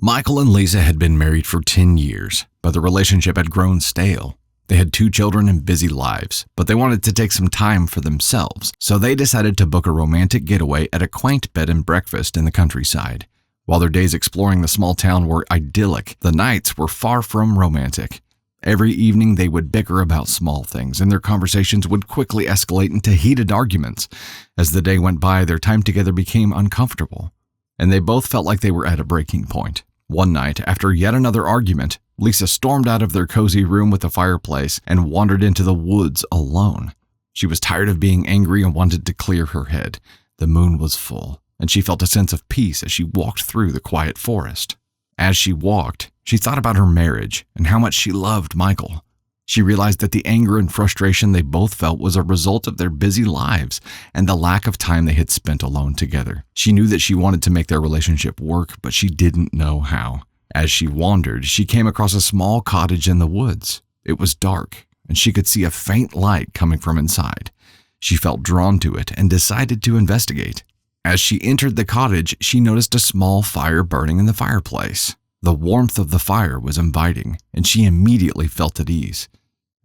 Michael and Lisa had been married for 10 years, but the relationship had grown stale. They had 2 children and busy lives, but they wanted to take some time for themselves, so they decided to book a romantic getaway at a quaint bed and breakfast in the countryside. While their days exploring the small town were idyllic, the nights were far from romantic. Every evening they would bicker about small things, and their conversations would quickly escalate into heated arguments. As the day went by, their time together became uncomfortable, and they both felt like they were at a breaking point. One night, after yet another argument, Lisa stormed out of their cozy room with a fireplace and wandered into the woods alone. She was tired of being angry and wanted to clear her head. The moon was full, and she felt a sense of peace as she walked through the quiet forest. As she walked, she thought about her marriage and how much she loved Michael. She realized that the anger and frustration they both felt was a result of their busy lives and the lack of time they had spent alone together. She knew that she wanted to make their relationship work, but she didn't know how. As she wandered, she came across a small cottage in the woods. It was dark, and she could see a faint light coming from inside. She felt drawn to it and decided to investigate. As she entered the cottage, she noticed a small fire burning in the fireplace. The warmth of the fire was inviting, and she immediately felt at ease.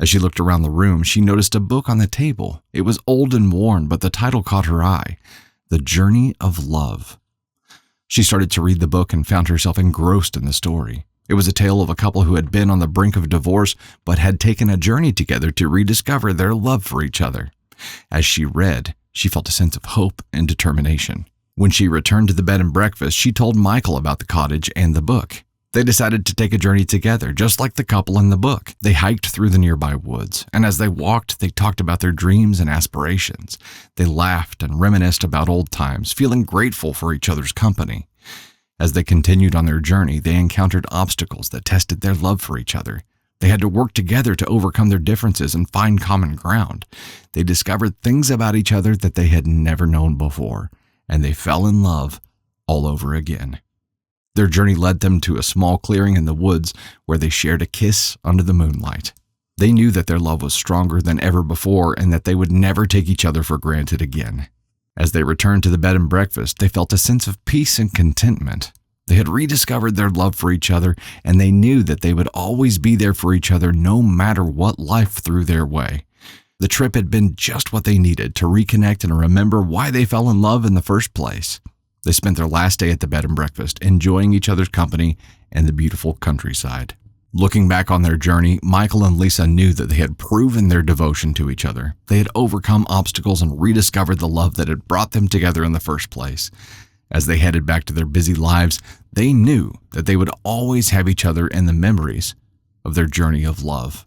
As she looked around the room, she noticed a book on the table. It was old and worn, but the title caught her eye, The Journey of Love. She started to read the book and found herself engrossed in the story. It was a tale of a couple who had been on the brink of divorce, but had taken a journey together to rediscover their love for each other. As she read, she felt a sense of hope and determination. When she returned to the bed and breakfast, she told Michael about the cottage and the book. They decided to take a journey together, just like the couple in the book. They hiked through the nearby woods, and as they walked, they talked about their dreams and aspirations. They laughed and reminisced about old times, feeling grateful for each other's company. As they continued on their journey, they encountered obstacles that tested their love for each other. They had to work together to overcome their differences and find common ground. They discovered things about each other that they had never known before, and they fell in love all over again. Their journey led them to a small clearing in the woods where they shared a kiss under the moonlight. They knew that their love was stronger than ever before and that they would never take each other for granted again. As they returned to the bed and breakfast, they felt a sense of peace and contentment. They had rediscovered their love for each other, and they knew that they would always be there for each other no matter what life threw their way. The trip had been just what they needed to reconnect and remember why they fell in love in the first place. They spent their last day at the bed and breakfast, enjoying each other's company and the beautiful countryside. Looking back on their journey, Michael and Lisa knew that they had proven their devotion to each other. They had overcome obstacles and rediscovered the love that had brought them together in the first place. As they headed back to their busy lives, they knew that they would always have each other in the memories of their journey of love.